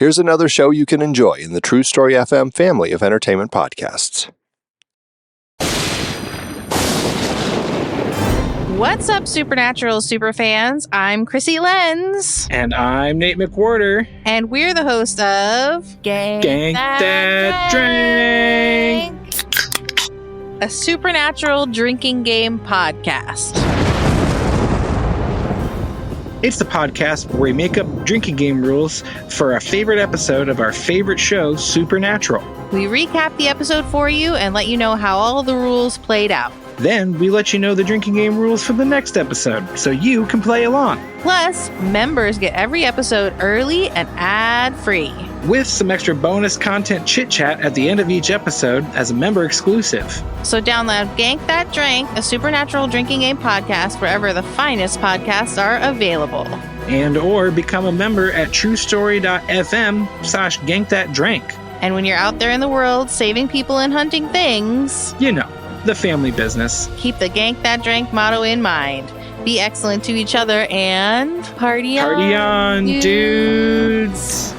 Here's another show you can enjoy in the True Story FM family of entertainment podcasts. What's up, Supernatural superfans? I'm Chrissy Lenz. And I'm Nate McWhorter. And we're the host of Gang That Drink, a supernatural drinking game podcast. It's the podcast where we make up drinking game rules for a favorite episode of our favorite show, Supernatural. We recap the episode for you and let you know how all the rules played out. Then we let you know the drinking game rules for the next episode, so you can play along. Plus, members get every episode early and ad-free. With some extra bonus content chit-chat at the end of each episode as a member exclusive. So download Gank That Drink, a supernatural drinking game podcast wherever the finest podcasts are available. And or become a member at truestory.fm/gankthatdrank. And when you're out there in the world saving people and hunting things, you know, the family business. Keep the Gank That Drink motto in mind. Be excellent to each other and party on, dudes.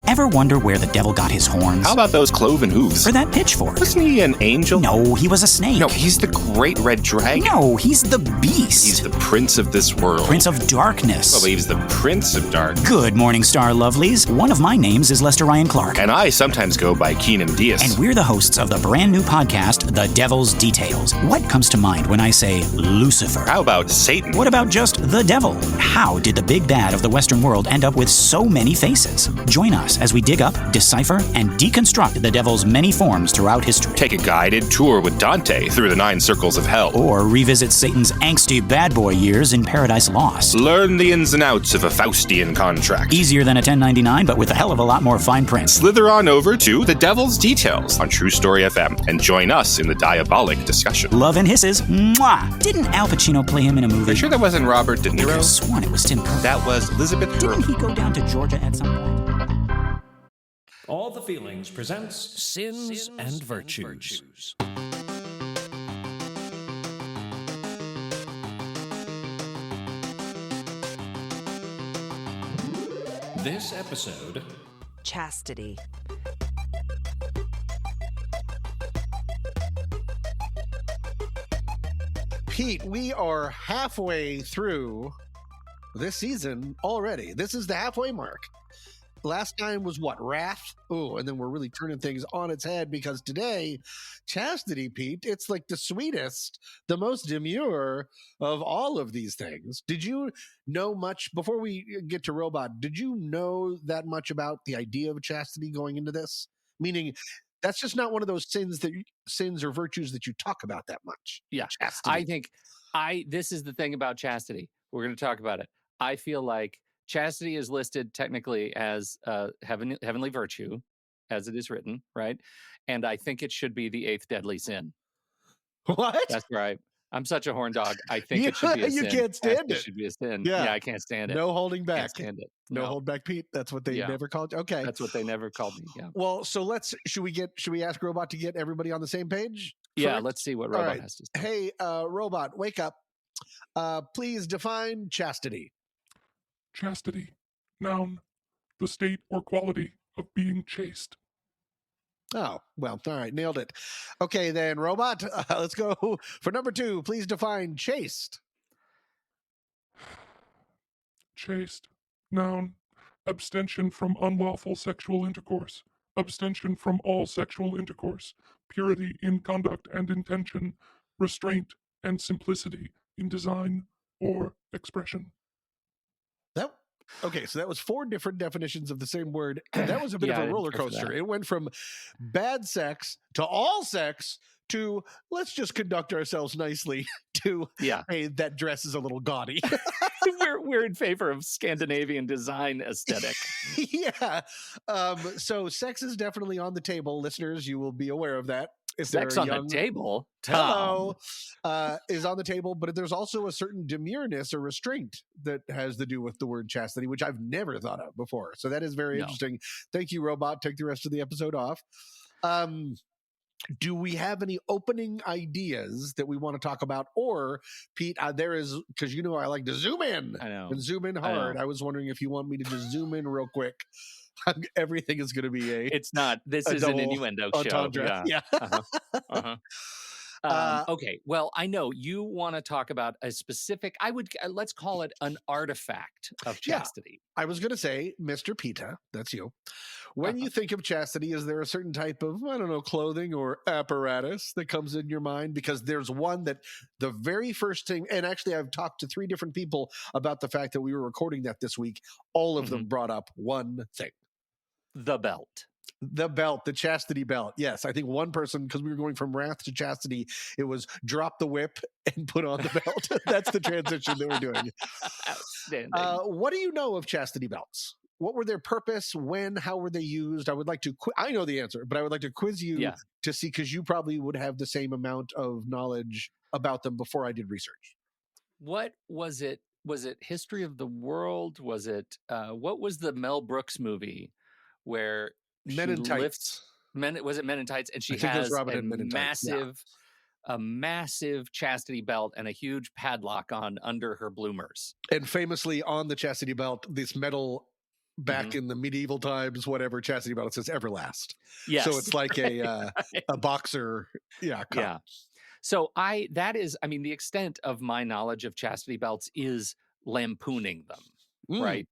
Ever wonder where the devil got his horns? How about those cloven hooves? Or that pitchfork? Wasn't he an angel? No, he was a snake. No, he's the great red dragon. No, he's the beast. He's the prince of this world. Prince of darkness. Well, he's the prince of darkness. Good morning, star lovelies. One of my names is Lester Ryan Clark. And I sometimes go by Keenan Diaz. And we're the hosts of the brand new podcast, The Devil's Details. What comes to mind when I say Lucifer? How about Satan? What about just the devil? How did the big bad of the Western world end up with so many faces? Join us as we dig up, decipher, and deconstruct the devil's many forms throughout history. Take a guided tour with Dante through the 9 circles of hell. Or revisit Satan's angsty bad boy years in Paradise Lost. Learn the ins and outs of a Faustian contract. Easier than a 1099, but with a hell of a lot more fine print. Slither on over to The Devil's Details on True Story FM and join us in the diabolic discussion. Love and hisses. Mwah! Didn't Al Pacino play him in a movie? Are you sure that wasn't Robert De Niro? I could have sworn it was Tim Curry. That was Elizabeth Didn't he go down to Georgia at some point? All the Feelings presents Sins and Virtues. This episode, Chastity. Pete, we are halfway through this season already. This is the halfway mark. Last time was what? Wrath? Oh, and then we're really turning things on its head because today, Chastity, Pete, it's like the sweetest, the most demure of all of these things. Did you know much, before we get to Robot, did you know that much about the idea of chastity going into this? Meaning, that's just not one of those sins or virtues that you talk about that much. Yeah. Chastity. I think this is the thing about chastity. We're going to talk about it. I feel like chastity is listed technically as heavenly virtue, as it is written, right? And I think it should be the 8th deadly sin. What? That's right. I'm such a horn dog. I think it should be a sin. You can't stand it. It should be a sin. Yeah, I can't stand it. No holding back. Can't stand it. No hold back, Pete. That's what they never called you. Okay. That's what they never called me. Yeah. Well, so should we ask Robot to get everybody on the same page? Yeah, let's see what Robot has to say. Hey, Robot, wake up. Please define chastity. Chastity, noun, the state or quality of being chaste. Oh, well, all right, nailed it. Okay, then, Robot, let's go for number 2. Please define chaste. Chaste, noun, abstention from unlawful sexual intercourse, abstention from all sexual intercourse, purity in conduct and intention, restraint and simplicity in design or expression. Okay, so that was 4 different definitions of the same word, and that was a bit of a roller coaster. It went from bad sex to all sex to let's just conduct ourselves nicely to hey, that dress is a little gaudy. We're in favor of Scandinavian design aesthetic. Yeah. So sex is definitely on the table, listeners. You will be aware of that. If sex on the table, Hello, is on the table, but there's also a certain demureness or restraint that has to do with the word chastity, which I've never thought of before. So that is very interesting. Thank you, Robot. Take the rest of the episode off. do we have any opening ideas that we want to talk about? Or, Pete, there is, because I like to zoom in I know. and zoom in hard. I was wondering if you want me to just zoom in real quick. Everything is going to be It's not. This is an innuendo entendre. show. Yeah. Okay. Well, I know you want to talk about a specific, let's call it an artifact of chastity. I was going to say, Mr. Pita, that's you. When you think of chastity, is there a certain type of, clothing or apparatus that comes in your mind? Because there's one that the very first thing, and actually I've talked to 3 different people about the fact that we were recording that this week. All of them brought up one thing. The belt. The belt, the chastity belt. Yes, I think one person, because we were going from wrath to chastity, it was drop the whip and put on the belt. That's the transition that we're doing. Outstanding. What do you know of chastity belts? What were their purpose? When? How were they used? I would like to. I know the answer, but I would like to quiz you to see, because you probably would have the same amount of knowledge about them before I did research. What was it? Was it History of the World? Was it what was the Mel Brooks movie where Men in Tights? Was it Men in Tights? And she has a massive chastity belt and a huge padlock on under her bloomers. And famously on the chastity belt, this metal, back in the medieval times, whatever chastity belt, it says Everlast. Yes. So it's like a boxer. Yeah. So the extent of my knowledge of chastity belts is lampooning them, right?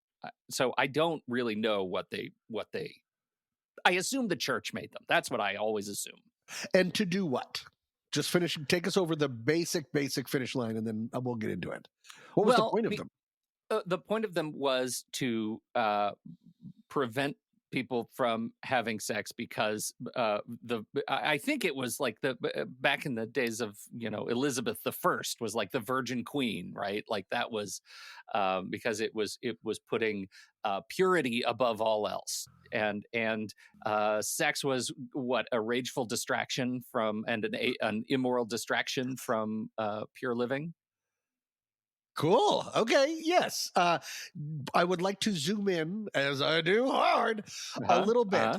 So I don't really know what they I assume the church made them. That's what I always assume. And to do what? Just take us over the basic finish line, and then we'll get into it. What was the point of them? The point of them was to prevent people from having sex, because I think it was like back in the days of Elizabeth I was like the Virgin Queen, right? Like that was because it was putting purity above all else, and sex was a rageful distraction from, and an immoral distraction from pure living. Cool. Okay. Yes. I would like to zoom in, as I do hard, a little bit.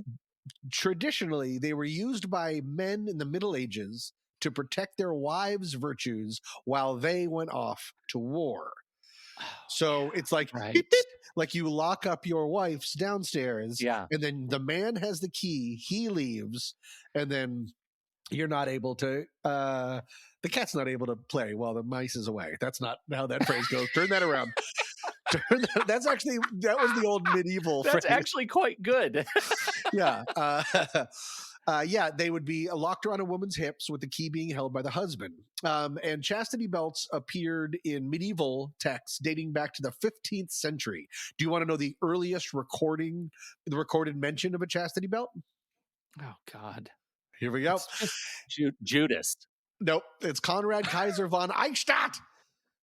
Traditionally, they were used by men in the Middle Ages to protect their wives' virtues while they went off to war. So it's like, like you lock up your wife's downstairs, and then the man has the key, he leaves, and then you're not able to, the cat's not able to play while the mice is away. That's not how that phrase goes. Turn that around. That was the old medieval phrase. That's actually quite good. They would be locked around a woman's hips with the key being held by the husband. And chastity belts appeared in medieval texts dating back to the 15th century. Do you want to know the earliest recorded mention of a chastity belt? Oh, God. Here we go. Judas. Nope. It's Konrad Kaiser von Eichstätt,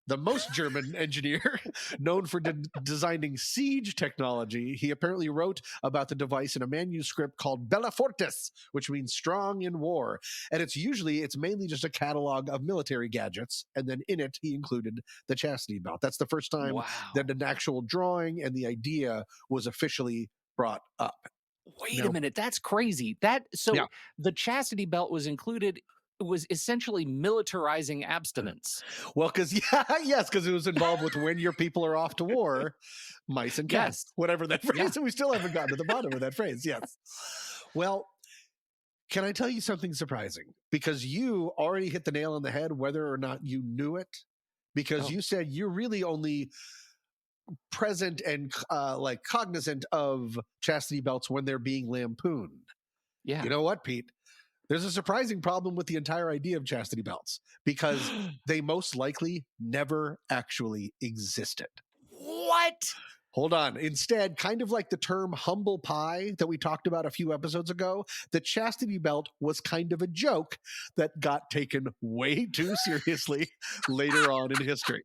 the most German engineer known for designing siege technology. He apparently wrote about the device in a manuscript called Bella Fortis, which means strong in war. And it's mainly just a catalog of military gadgets. And then in it, he included the chastity belt. That's the first time that an actual drawing and the idea was officially brought up. Wait a minute. That's crazy. The chastity belt was included. Was essentially militarizing abstinence. Well, because it was involved with when your people are off to war, mice and cats, whatever that phrase. And we still haven't gotten to the bottom of that phrase. Yes. Well, can I tell you something surprising? Because you already hit the nail on the head, whether or not you knew it. Because you said you're really only present and cognizant of chastity belts when they're being lampooned. Yeah. You know what, Pete? There's a surprising problem with the entire idea of chastity belts, because they most likely never actually existed. What? Hold on. Instead, kind of like the term humble pie that we talked about a few episodes ago, the chastity belt was kind of a joke that got taken way too seriously later on in history.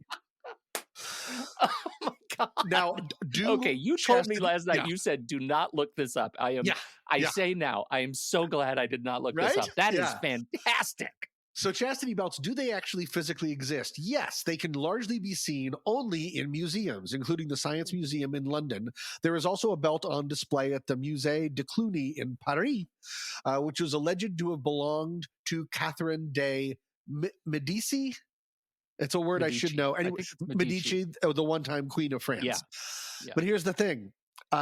Oh my God. Now, you told me last night, you said, do not look this up. I say now, I am so glad I did not look this up. That is fantastic. So chastity belts, do they actually physically exist? Yes, they can largely be seen only in museums, including the Science Museum in London. There is also a belt on display at the Musée de Cluny in Paris, which was alleged to have belonged to Catherine de Medici. It's a word I should know. Anyway, Medici, the one-time Queen of France. Yeah. But here's the thing.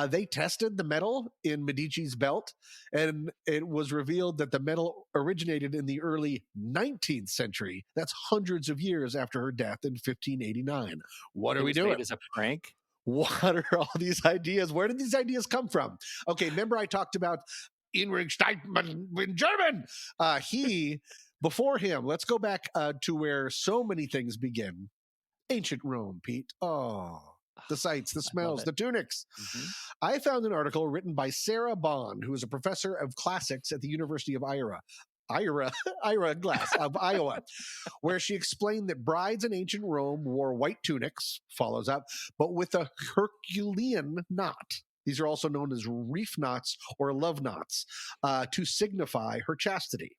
They tested the metal in Medici's belt, and it was revealed that the metal originated in the early 19th century. That's hundreds of years after her death in 1589. What are we doing? Made as a prank? What are all these ideas? Where did these ideas come from? Okay, remember I talked about Heinrich Steinmann in German? Before him, let's go back to where so many things begin. Ancient Rome, Pete. Oh, the sights, the smells, the tunics. Mm-hmm. I found an article written by Sarah Bond, who is a professor of classics at the University of Ira Glass of Iowa, where she explained that brides in ancient Rome wore white tunics, follows up, but with a Herculean knot. These are also known as reef knots or love knots, to signify her chastity.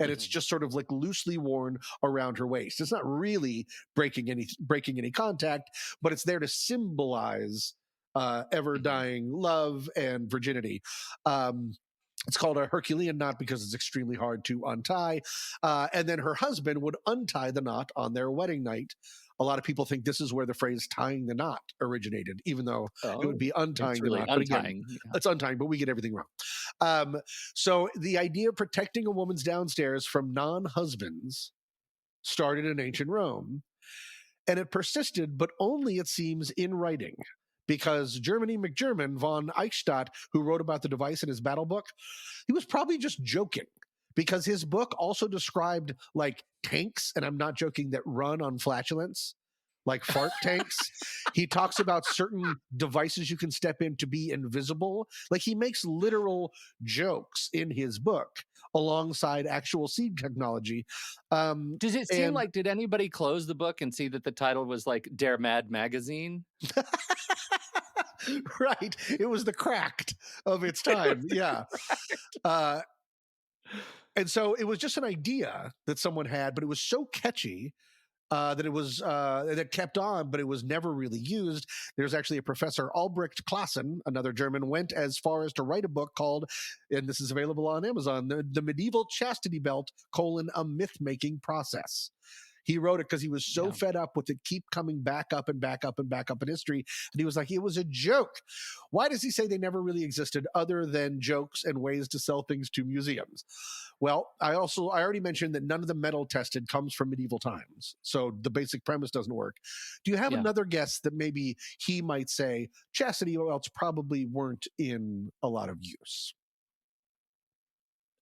And it's just sort of like loosely worn around her waist. It's not really breaking any contact, but it's there to symbolize ever dying love and virginity. It's called a Herculean knot because it's extremely hard to untie. And then her husband would untie the knot on their wedding night. A lot of people think this is where the phrase tying the knot originated, even though it would be untying the knot. But again, it's untying, but we get everything wrong. So the idea of protecting a woman's downstairs from non-husbands started in ancient Rome, and it persisted, but only, it seems, in writing. Because Germany McGerman von Eichstadt, who wrote about the device in his battle book, he was probably just joking. Because his book also described like tanks, and I'm not joking, that run on flatulence, like fart tanks. He talks about certain devices you can step in to be invisible. Like he makes literal jokes in his book alongside actual seed technology. Does it seem like, did anybody close the book and see that the title was like Der Mad Magazine? Right. It was the Cracked of its time. Yeah. And so it was just an idea that someone had, but it was so catchy that it was that kept on, but it was never really used. There's actually a Professor Albrecht Classen, another German, went as far as to write a book called, and this is available on Amazon, the Medieval Chastity Belt, a myth-making process. He wrote it because he was so fed up with it keep coming back up and back up and back up in history. And he was like, it was a joke. Why does he say they never really existed other than jokes and ways to sell things to museums? Well, I already mentioned that none of the metal tested comes from medieval times. So the basic premise doesn't work. Do you have another guess that maybe he might say chastity belts probably weren't in a lot of use?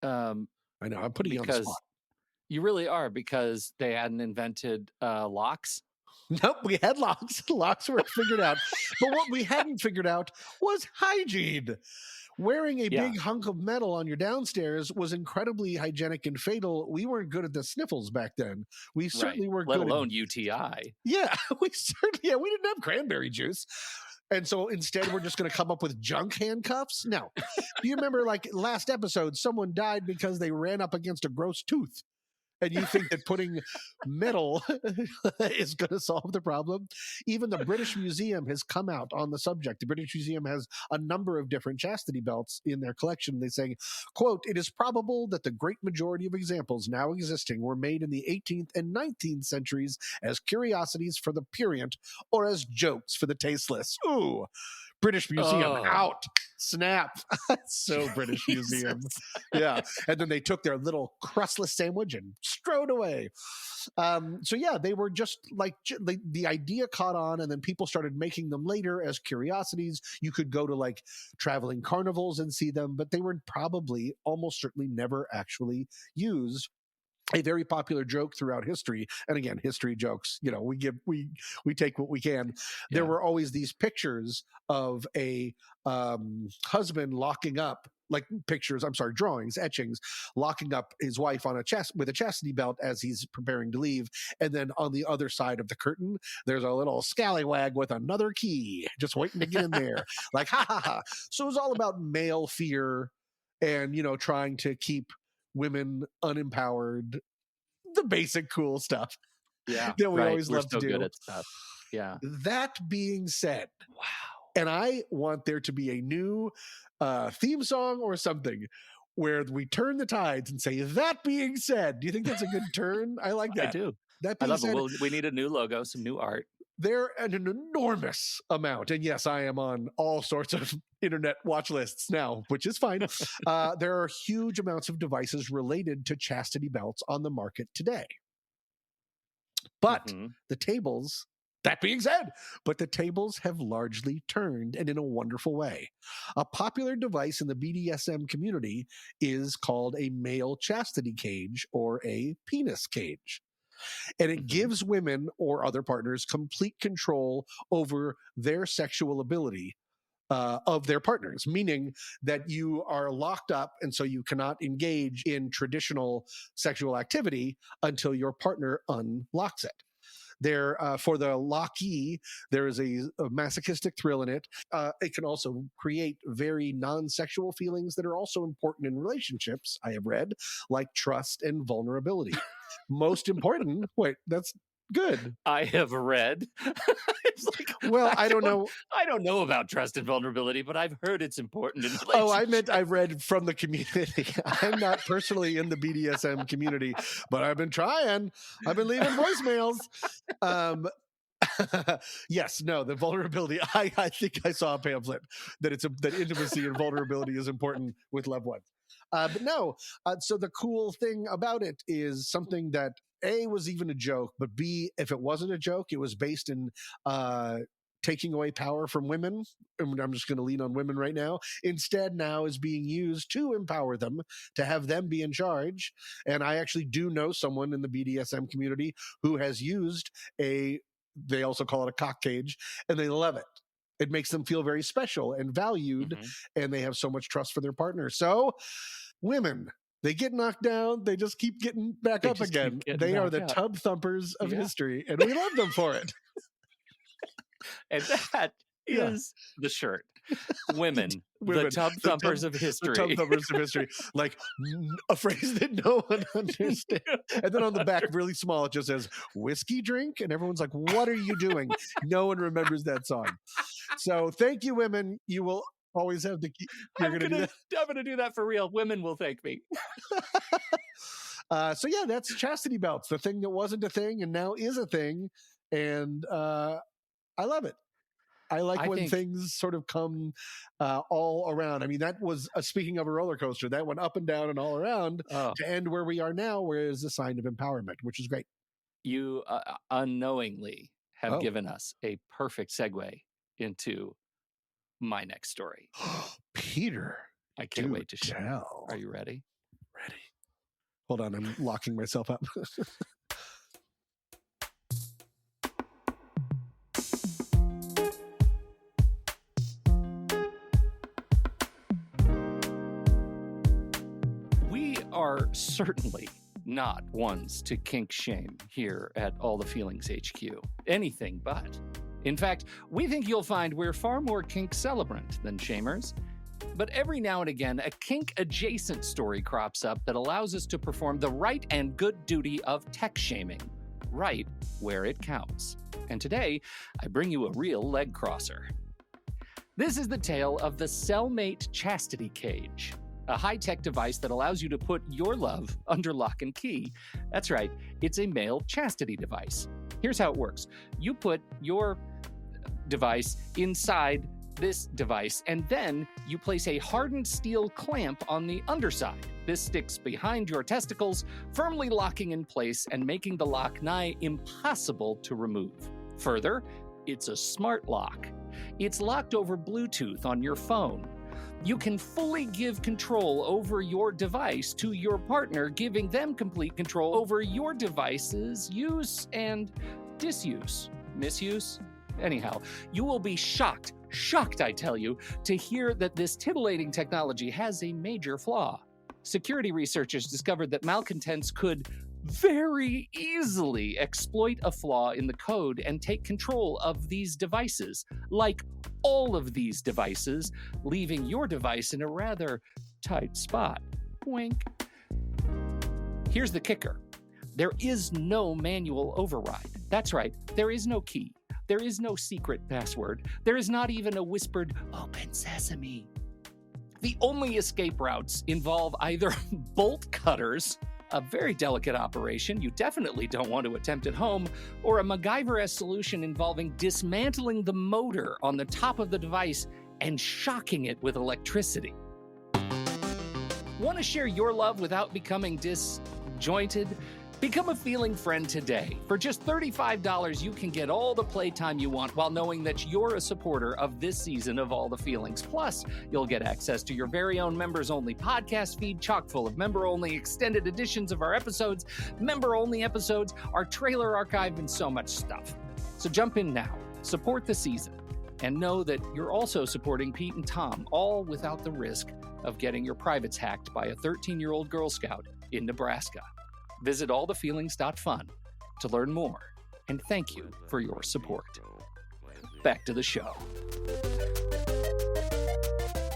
I know, I'm putting you on the spot. You really are, because they hadn't invented locks. Nope, we had locks. Locks were figured out. But what we hadn't figured out was hygiene. Wearing a big hunk of metal on your downstairs was incredibly hygienic and fatal. We weren't good at the sniffles back then. We certainly weren't good. Let alone UTI. Yeah, we didn't have cranberry juice. And so instead, we're just going to come up with junk handcuffs. Now, do you remember, like last episode, someone died because they ran up against a gross tooth? And you think that putting metal is going to solve the problem? Even the British Museum has come out on the subject. The British Museum has a number of different chastity belts in their collection. They say, quote, "It is probable that the great majority of examples now existing were made in the 18th and 19th centuries as curiosities for the prurient or as jokes for the tasteless." Ooh, British Museum out. Snap. So British Museum. Yeah. And then they took their little crustless sandwich and strode away. So yeah, they were just like, the idea caught on, and then people started making them later as curiosities. You could go to like traveling carnivals and see them, but they were probably almost certainly never actually used. A very popular joke throughout history, and again, history jokes, we take what we can. There were always these pictures of a husband locking up, drawings, etchings, locking up his wife on with a chastity belt as he's preparing to leave, and then on the other side of the curtain, there's a little scallywag with another key, just waiting to get in there, like ha ha ha. So it was all about male fear, and trying to keep women unempowered, the basic cool stuff Yeah. that we right. always We're love so to do. good at stuff. Yeah. That being said, Wow. and I want there to be a new theme song or something where we turn the tides and say, that being said. Do you think that's a good turn? I like that. I do. That I being love said, it. We need a new logo, some new art. they're an enormous amount. And yes, I am on all sorts of internet watch lists now, which is fine. There are huge amounts of devices related to chastity belts on the market today. But the tables, that being said, but the tables have largely turned, and in a wonderful way. A popular device in the BDSM community is called a male chastity cage or a penis cage. And it gives women or other partners complete control over their sexual ability of their partners, meaning that you are locked up and so you cannot engage in traditional sexual activity until your partner unlocks it. There, for the lockee, there is a masochistic thrill in it. It can also create very non-sexual feelings that are also important in relationships, I have read, like trust and vulnerability. Most important, wait, that's good. I have read. It's like, Well, I don't know. I don't know about trust and vulnerability, but I've heard it's important in relationships. Oh, I meant I've read from the community. I'm not personally in the BDSM community, but I've been trying. I've been leaving voicemails. Yes, no, the vulnerability. I think I saw a pamphlet that that intimacy and vulnerability is important with loved ones. But no, so the cool thing about it is something that A, was even a joke, but B, if it wasn't a joke, it was based in taking away power from women. And I'm just going to lean on women right now. Instead, now is being used to empower them, to have them be in charge. And I actually do know someone in the BDSM community who has used they also call it a cock cage, and they love it. It makes them feel very special and valued, and they have so much trust for their partner. So women, they get knocked down, they just keep getting back up again. They are the tub thumpers of history, and we love them for it. And that is the shirt. Women, the tub thumpers of history. The tub thumpers of history. Like a phrase that no one understands. And then on the back, really small, it just says, whiskey drink? And everyone's like, what are you doing? No one remembers that song. So thank you, women. You will always have to keep. I'm going to do that for real. Women will thank me. So yeah, that's chastity belts, the thing that wasn't a thing and now is a thing. And I love it. I like when things sort of come all around. I mean, that was, speaking of a roller coaster, that went up and down and all around to end where we are now, where is a sign of empowerment, which is great. You unknowingly have given us a perfect segue into my next story. Peter, I can't wait to share. Tell. Are you ready? Ready. Hold on, I'm locking myself up. We are certainly not ones to kink shame here at All the Feelings HQ. Anything but. In fact, we think you'll find we're far more kink celebrant than shamers. But every now and again, a kink-adjacent story crops up that allows us to perform the right and good duty of tech shaming, right where it counts. And today, I bring you a real leg crosser. This is the tale of the Cellmate Chastity Cage, a high-tech device that allows you to put your love under lock and key. That's right, it's a male chastity device. Here's how it works. You put your device inside this device, and then you place a hardened steel clamp on the underside. This sticks behind your testicles, firmly locking in place and making the lock nigh impossible to remove. Further, it's a smart lock. It's locked over Bluetooth on your phone. You can fully give control over your device to your partner, giving them complete control over your device's use and disuse. Misuse? Anyhow, you will be shocked, I tell you, to hear that this titillating technology has a major flaw. Security researchers discovered that malcontents could very easily exploit a flaw in the code and take control of these devices, like all of these devices, leaving your device in a rather tight spot. Wink. Here's the kicker. There is no manual override. That's right, there is no key. There is no secret password. There is not even a whispered open sesame. The only escape routes involve either bolt cutters, a very delicate operation you definitely don't want to attempt at home, or a MacGyver-esque solution involving dismantling the motor on the top of the device and shocking it with electricity. Want to share your love without becoming disjointed? Become a feeling friend today. For just $35, you can get all the playtime you want while knowing that you're a supporter of this season of All the Feelings. Plus, you'll get access to your very own members-only podcast feed, chock full of member-only extended editions of our episodes, member-only episodes, our trailer archive, and so much stuff. So jump in now, support the season, and know that you're also supporting Pete and Tom, all without the risk of getting your privates hacked by a 13-year-old Girl Scout in Nebraska. Visit allthefeelings.fun to learn more, and thank you for your support. Back to the show.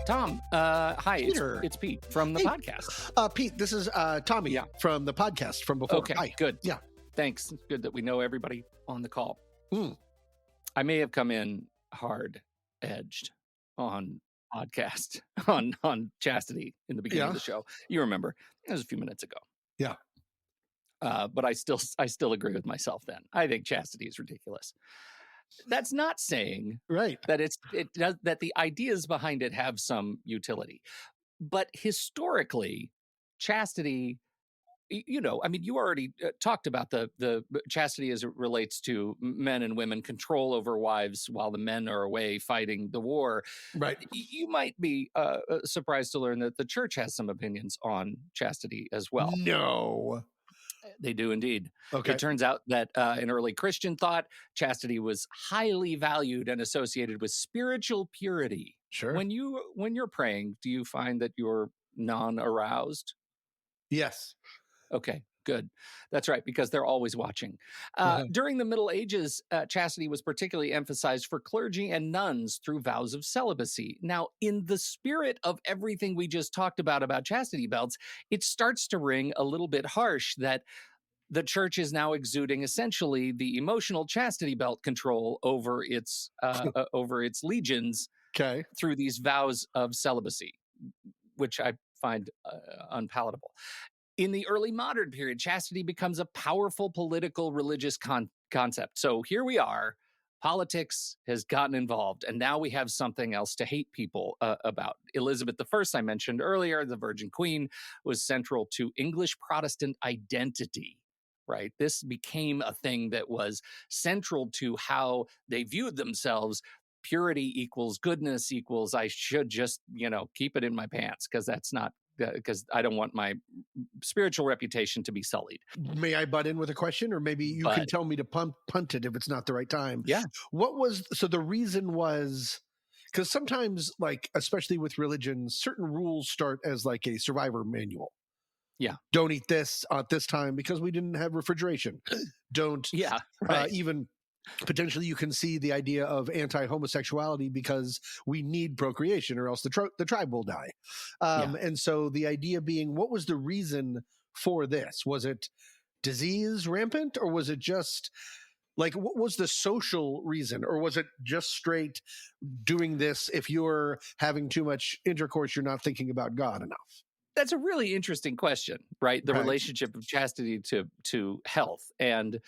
Tom, hi, Peter. it's Pete from the podcast. Pete, this is Tommy from the podcast from before. Okay, Hi. good. Yeah. Thanks. It's good that we know everybody on the call. Mm. I may have come in hard-edged on podcast, on Chastity in the beginning of the show. You remember, it was a few minutes ago. Yeah. But I still agree with myself then. I think chastity is ridiculous. That's not saying that that the ideas behind it have some utility. But historically, chastity, you already talked about the chastity as it relates to men and women control over wives while the men are away fighting the war. Right. You might be surprised to learn that the church has some opinions on chastity as well. No. They do indeed. Okay. It turns out that in early Christian thought, chastity was highly valued and associated with spiritual purity. Sure. When you're praying, do you find that you're non-aroused? Yes. Okay, good. That's right, because they're always watching. During the Middle Ages, chastity was particularly emphasized for clergy and nuns through vows of celibacy. Now, in the spirit of everything we just talked about chastity belts, it starts to ring a little bit harsh that the church is now exuding essentially the emotional chastity belt control over its legions through these vows of celibacy, which I find unpalatable. In the early modern period, chastity becomes a powerful political religious concept. So here we are, politics has gotten involved, and now we have something else to hate people about. Elizabeth I mentioned earlier, the Virgin Queen, was central to English Protestant identity, right? This became a thing that was central to how they viewed themselves. Purity equals goodness equals I should just, keep it in my pants because that's not because I don't want my spiritual reputation to be sullied. May I butt in with a question, or maybe you can tell me to punt it if it's not the right time? Yeah. So the reason was because sometimes, like, especially with religion, certain rules start as like a survivor manual. Yeah. Don't eat this at this time because we didn't have refrigeration. Don't. Yeah. Right. Even potentially you can see the idea of anti-homosexuality because we need procreation or else the tribe will die. And so the idea being, what was the reason for this? Was it disease rampant, or was it just like, what was the social reason, or was it just straight doing this if you're having too much intercourse, you're not thinking about God enough? That's a really interesting question, right? The relationship of chastity to health. And,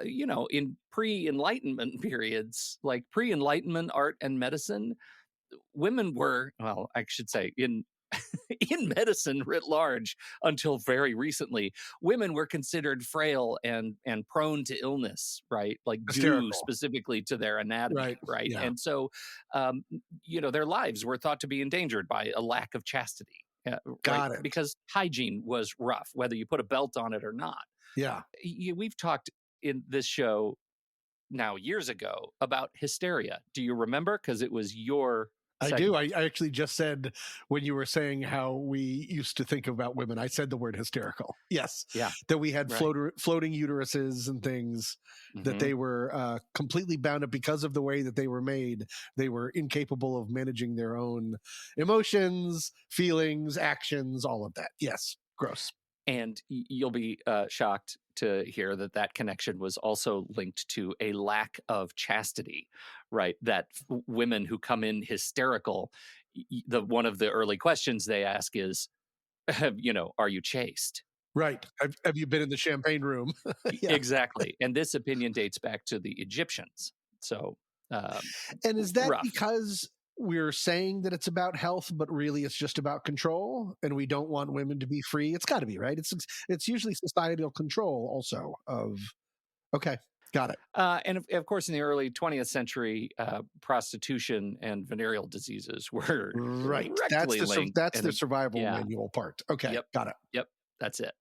in pre-Enlightenment periods, like pre-Enlightenment art and medicine, women were, well, I should say, in medicine writ large until very recently, women were considered frail and prone to illness, right? Like due specifically to their anatomy, right? Yeah. And so, their lives were thought to be endangered by a lack of chastity. Got it. Because hygiene was rough, whether you put a belt on it or not. Yeah. We've talked in this show now years ago about hysteria. Do you remember? Because it was your segment. I do. I actually just said, when you were saying how we used to think about women, I said the word hysterical. Yes. Yeah. That we had floating uteruses and things, that they were completely bound up because of the way that they were made. They were incapable of managing their own emotions, feelings, actions, all of that. Yes. Gross. And you'll be shocked to hear that connection was also linked to a lack of chastity, right? That women who come in hysterical, one of the early questions they ask is, are you chaste? Right. Have you been in the champagne room? Yeah. Exactly. And this opinion dates back to the Egyptians. So, And is that rough. because we're saying that it's about health, but really it's just about control, and we don't want women to be free? It's got to be, right? It's usually societal control also of. Okay, got it. And of course, in the early 20th century, prostitution and venereal diseases were Right. directly linked. That's the survival yeah. manual part. Okay, Yep. got it. Yep. That's it.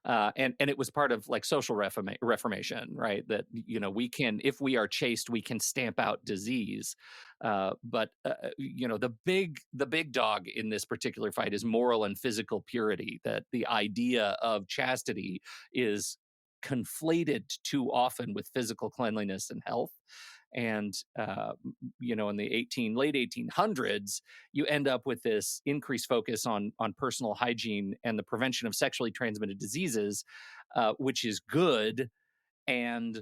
And it was part of like social reformation, right? That, we can, if we are chaste, we can stamp out disease. But the big dog in this particular fight is moral and physical purity, that the idea of chastity is conflated too often with physical cleanliness and health. And in the late 1800s, you end up with this increased focus on personal hygiene and the prevention of sexually transmitted diseases, which is good. And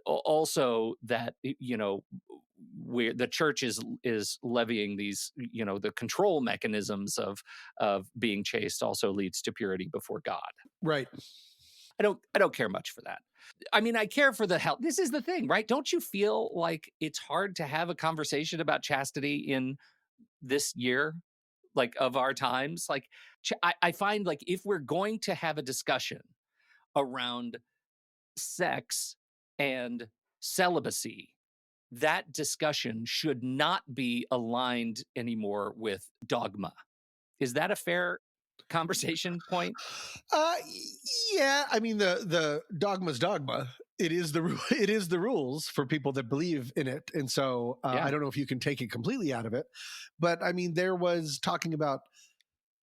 also that where the church is levying these, the control mechanisms of being chaste also leads to purity before God. Right. I don't care much for that. I mean, I care for the health. This is the thing, right? Don't you feel like it's hard to have a conversation about chastity in this year, like of our times? Like, I find like if we're going to have a discussion around sex and celibacy, that discussion should not be aligned anymore with dogma. Is that a fair conversation point? Yeah. I mean, the dogma's dogma. It is the rules for people that believe in it, and so I don't know if you can take it completely out of it. But I mean, there was talking about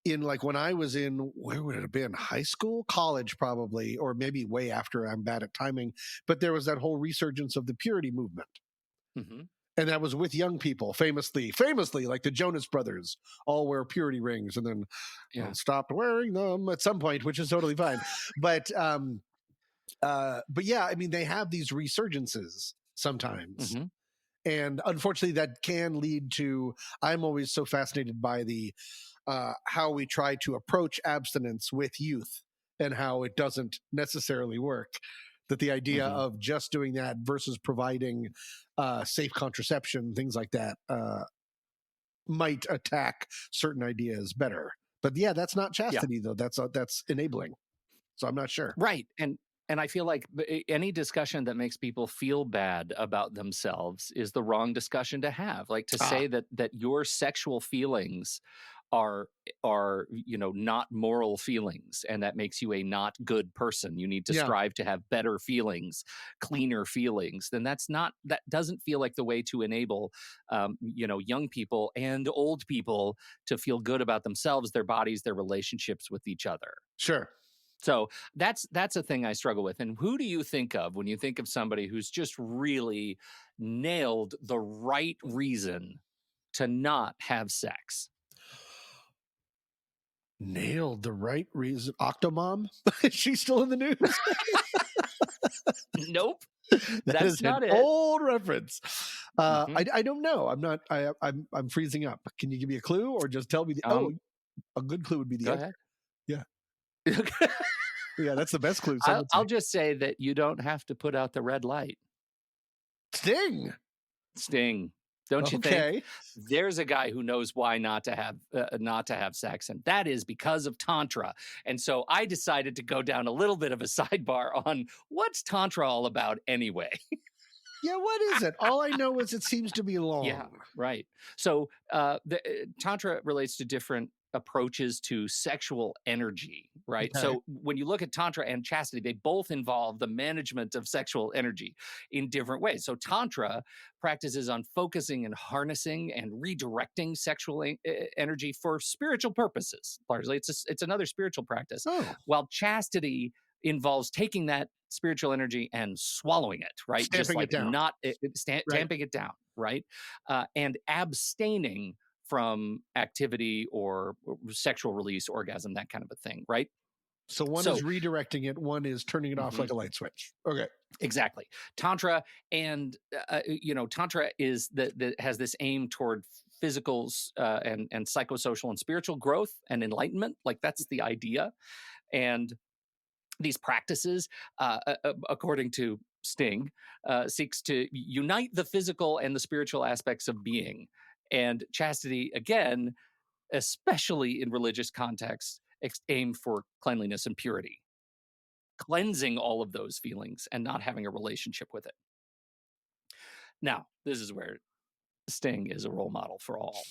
in like when I was in, where would it have been? High school, college, probably, or maybe way after. I'm bad at timing, but there was that whole resurgence of the purity movement. Mm-hmm. And that was with young people, famously, like the Jonas Brothers all wear purity rings and then stopped wearing them at some point, which is totally fine. But yeah, I mean, they have these resurgences sometimes. Mm-hmm. And unfortunately, that can lead to, I'm always so fascinated by the how we try to approach abstinence with youth and how it doesn't necessarily work. That the idea of just doing that versus providing safe contraception, things like that, might attack certain ideas better. But yeah, that's not chastity though. That's enabling. So I'm not sure. Right. And I feel like any discussion that makes people feel bad about themselves is the wrong discussion to have. Like to say that your sexual feelings are not moral feelings, and that makes you a not good person. You need to strive to have better feelings, cleaner feelings. Then that doesn't feel like the way to enable young people and old people to feel good about themselves, their bodies, their relationships with each other. Sure. So that's a thing I struggle with. And who do you think of when you think of somebody who's just really nailed the right reason to not have sex? Nailed the right reason. Octomom? Is she still in the news? Nope. That's not an it. Old reference. I don't know. I'm freezing up. Can you give me a clue or just tell me a good clue would be the Go answer. ahead. Yeah. Yeah, that's the best clue. I'll just say that you don't have to put out the red light. Sting. Don't you think? There's a guy who knows why not to have sex, and that is because of Tantra. And so I decided to go down a little bit of a sidebar on what's Tantra all about anyway. Yeah, what is it? All I know is it seems to be long. Yeah, right. So Tantra relates to different approaches to sexual energy, right? Okay. So when you look at Tantra and chastity, they both involve the management of sexual energy in different ways. So Tantra practices on focusing and harnessing and redirecting sexual energy for spiritual purposes. Largely, it's another spiritual practice. While chastity involves taking that spiritual energy and swallowing it, right? Stamping it down. Tamping it down, right? And abstaining from activity or sexual release, orgasm, that kind of a thing, right? So one is redirecting it, one is turning it off like a light switch. Okay. Exactly. Tantra and Tantra is that has this aim toward physical and psychosocial and spiritual growth and enlightenment. Like that's the idea. And these practices, according to Sting, seeks to unite the physical and the spiritual aspects of being. And chastity, again, especially in religious contexts, aimed for cleanliness and purity, cleansing all of those feelings and not having a relationship with it. Now, this is where Sting is a role model for all.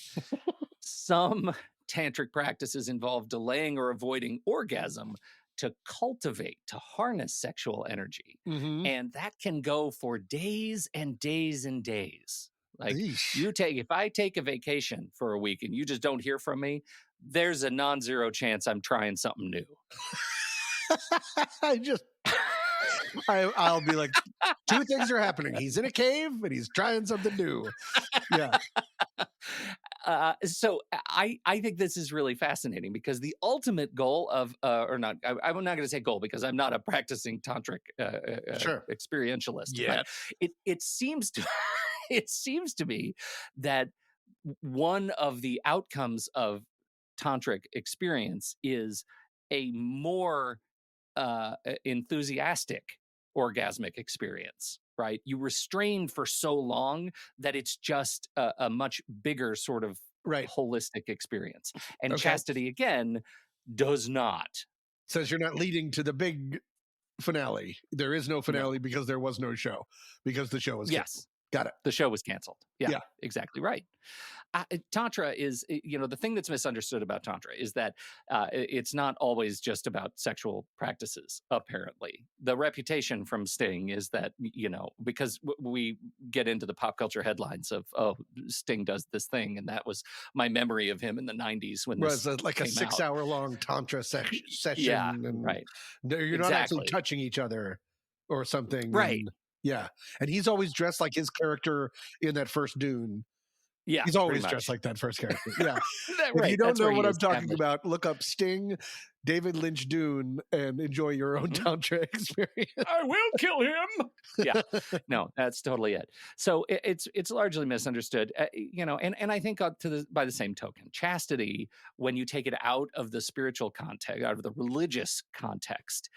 Some tantric practices involve delaying or avoiding orgasm to cultivate, to harness sexual energy. And that can go for days and days and days. Like if I take a vacation for a week and you just don't hear from me, there's a non-zero chance I'm trying something new. I'll be like, two things are happening. He's in a cave and he's trying something new. Yeah. So I think this is really fascinating because the ultimate goal of, I'm not going to say goal because I'm not a practicing tantric experientialist. Yeah. But it seems to me that one of the outcomes of tantric experience is a more enthusiastic orgasmic experience, right? You restrain for so long that it's just a much bigger sort of holistic experience. And chastity, again, does not. Says you're not leading to the big finale. There is no finale because there was no show, because the show was canceled. Got it. The show was canceled. Yeah, exactly right. Tantra is, the thing that's misunderstood about Tantra is that it's not always just about sexual practices, apparently. The reputation from Sting is that, because we get into the pop culture headlines of, Sting does this thing. And that was my memory of him in the 90s when this was like a 6-hour-long Tantra session. Yeah, and right. You're not actually touching each other or something. Right. And, and he's always dressed like his character in that first Dune. Yeah, he's always dressed like that first character. Yeah. Right. If you don't know what I'm talking about, look up Sting, David Lynch Dune, and enjoy your own Tantra experience. I will kill him. Yeah, no, that's totally it. So it's largely misunderstood, and I think by the same token, chastity, when you take it out of the spiritual context, out of the religious context,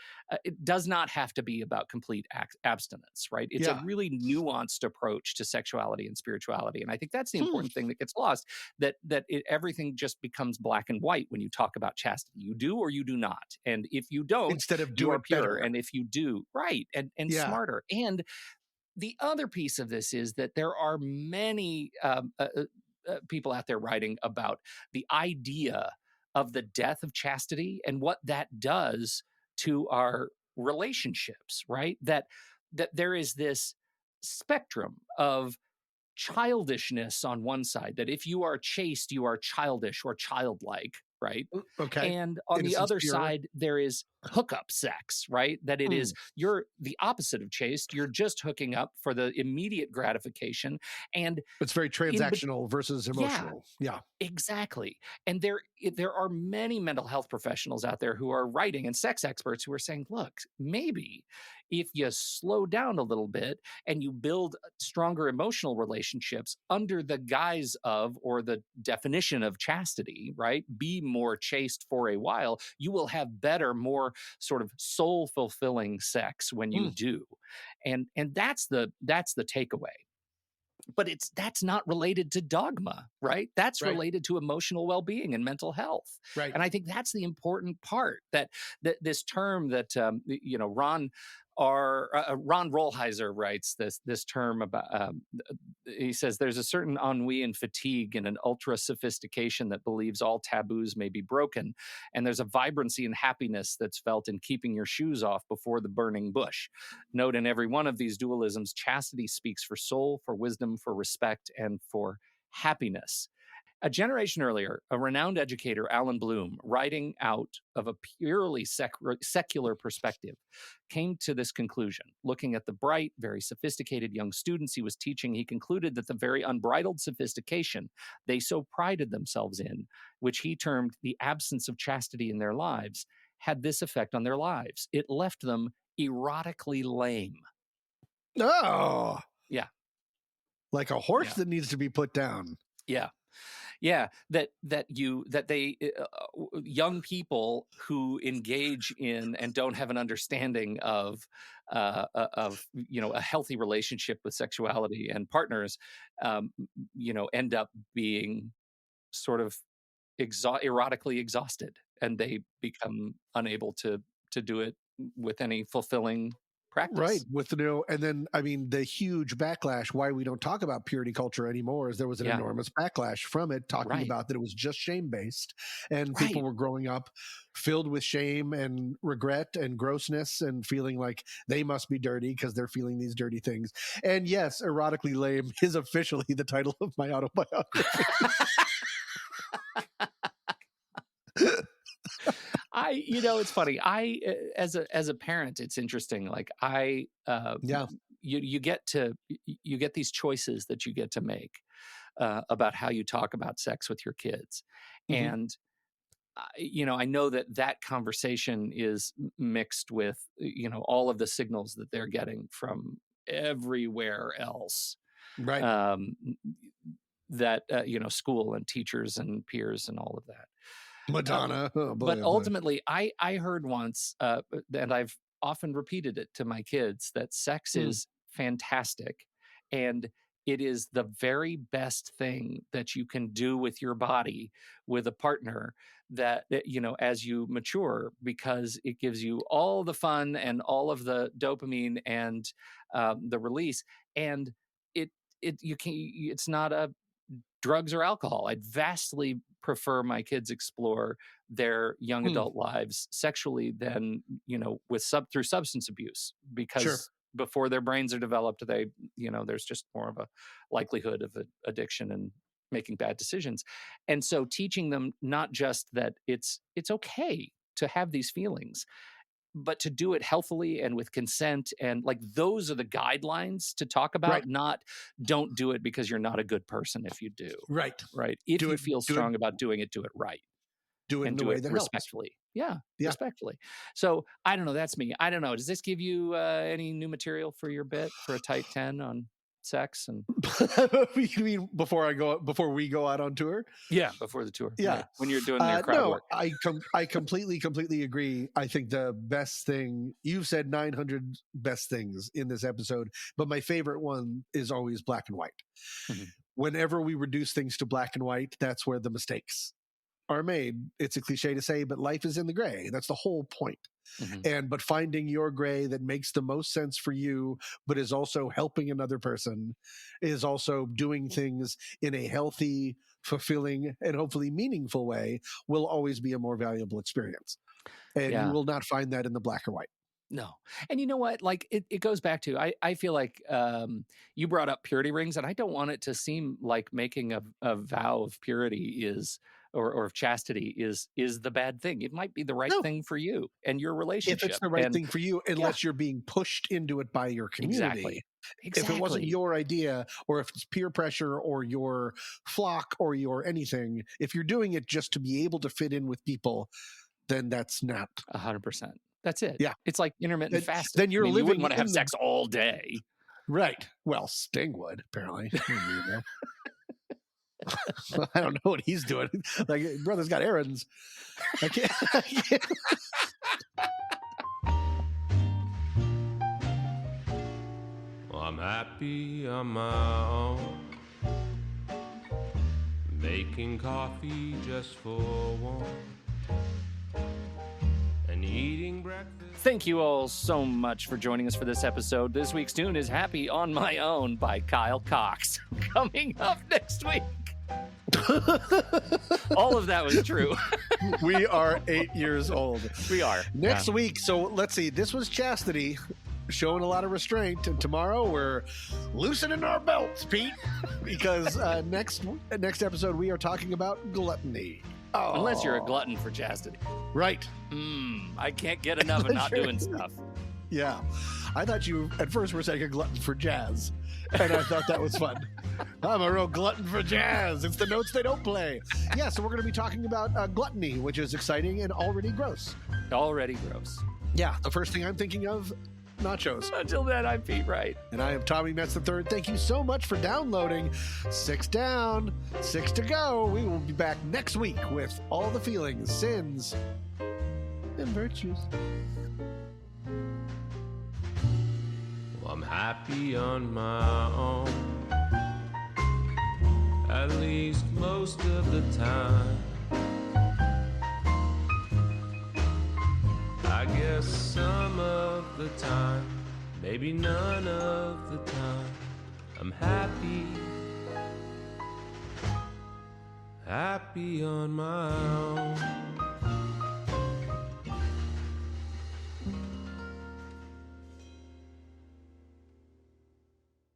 it does not have to be about complete abstinence, right? It's a really nuanced approach to sexuality and spirituality, and I think that's the important thing that gets lost. That everything just becomes black and white when you talk about chastity. You do or you do not, and if you don't, instead of you are pure, better. and if you do, right, and smarter. And the other piece of this is that there are many people out there writing about the idea of the death of chastity and what that does to our relationships, right? That there is this spectrum of childishness on one side, that if you are chaste, you are childish or childlike, right? Okay. And on the other side, there is hookup sex, right? That it is, you're the opposite of chaste. You're just hooking up for the immediate gratification. And it's very transactional versus emotional. Yeah, exactly. And there are many mental health professionals out there who are writing, and sex experts who are saying, look, maybe if you slow down a little bit and you build stronger emotional relationships under the guise of, or the definition of chastity, right? Be more chaste for a while, you will have better, more sort of soul fulfilling sex when you do. And that's the takeaway. But that's not related to dogma, right? That's related to emotional well-being and mental health. Right. And I think that's the important part, that this term that, Ron Rolheiser writes this term about, he says, there's a certain ennui and fatigue and an ultra sophistication that believes all taboos may be broken. And there's a vibrancy and happiness that's felt in keeping your shoes off before the burning bush. Note, in every one of these dualisms, chastity speaks for soul, for wisdom, for respect, and for happiness. A generation earlier, a renowned educator, Alan Bloom, writing out of a purely secular perspective, came to this conclusion. Looking at the bright, very sophisticated young students he was teaching, he concluded that the very unbridled sophistication they so prided themselves in, which he termed the absence of chastity in their lives, had this effect on their lives. It left them erotically lame. Oh, Yeah. like a horse that needs to be put down. Yeah. Yeah, that young people who engage in and don't have an understanding of a healthy relationship with sexuality and partners, end up being sort of erotically exhausted, and they become unable to do it with any fulfilling practice. Right. And then, I mean, the huge backlash, why we don't talk about purity culture anymore, is there was an enormous backlash from it, talking about that it was just shame-based. And people were growing up filled with shame and regret and grossness and feeling like they must be dirty because they're feeling these dirty things. And yes, Erotically Lame is officially the title of my autobiography. It's funny. As a parent, it's interesting. Like you get these choices that you get to make about how you talk about sex with your kids. Mm-hmm. And, I know that conversation is mixed with, all of the signals that they're getting from everywhere else. Right. School and teachers and peers and all of that. Madonna. But ultimately, I heard once, and I've often repeated it to my kids, that sex is fantastic. And it is the very best thing that you can do with your body with a partner that as you mature, because it gives you all the fun and all of the dopamine and the release. And it's not a drugs or alcohol. I'd vastly prefer my kids explore their young adult lives sexually than, through substance abuse, because before their brains are developed, there's just more of a likelihood of addiction and making bad decisions. And so teaching them not just that it's okay to have these feelings, but to do it healthily and with consent, and like those are the guidelines to talk about. Not don't do it because you're not a good person if you do. Right. If you feel strong about doing it, do it right. Do it in a way that respectfully. Yeah, respectfully. So I don't know. That's me. I don't know. Does this give you any new material for your bit for a tight 10 on sex? And you mean before we go out on tour? Yeah, before the tour. Yeah, when you're doing your crowd work. I completely agree. I think the best thing, you've said 900 best things in this episode, but my favorite one is always black and white. Mm-hmm. Whenever we reduce things to black and white, that's where the mistakes are made. It's a cliche to say, but life is in the gray. That's the whole point. Mm-hmm. But finding your gray that makes the most sense for you, but is also helping another person, is also doing things in a healthy, fulfilling, and hopefully meaningful way, will always be a more valuable experience. And you will not find that in the black or white. No. And you know what? Like it goes back to, I feel like you brought up purity rings, and I don't want it to seem like making a vow of purity is, or of chastity is the bad thing. It might be the right thing for you and your relationship. If it's the right thing for you, unless you're being pushed into it by your community. Exactly. If it wasn't your idea, or if it's peer pressure or your flock or your anything, if you're doing it just to be able to fit in with people, then that's not 100%. That's it. Yeah. It's like intermittent fasting. Then you wouldn't want to have sex all day. Right. Well, Sting would, apparently. I don't know what he's doing. Like, brother's got errands. I can't. Well, I'm happy on my own, making coffee just for one, and eating breakfast. Thank you all so much for joining us for this episode. This week's tune is Happy on My Own by Kyle Cox. Coming up next week. All of that was true. We are 8 years old. We are. Next week, so let's see, this was Chastity, showing a lot of restraint, and tomorrow we're loosening our belts, Pete, because next episode we are talking about gluttony. Oh. Unless you're a glutton for chastity. Right. I can't get enough of not doing stuff. Yeah. I thought you at first were saying a glutton for jazz, and I thought that was fun. I'm a real glutton for jazz. It's the notes they don't play. Yeah, so we're going to be talking about gluttony, which is exciting and already gross. Already gross. Yeah, the first thing I'm thinking of, nachos. Until then, I'm Pete Wright. And I am Tommy Metz III. Thank you so much for downloading. 6 down, 6 to go. We will be back next week with all the feelings, sins, and virtues. Well, I'm happy on my own, at least most of the time. I guess some of the time, maybe none of the time, I'm happy on my own.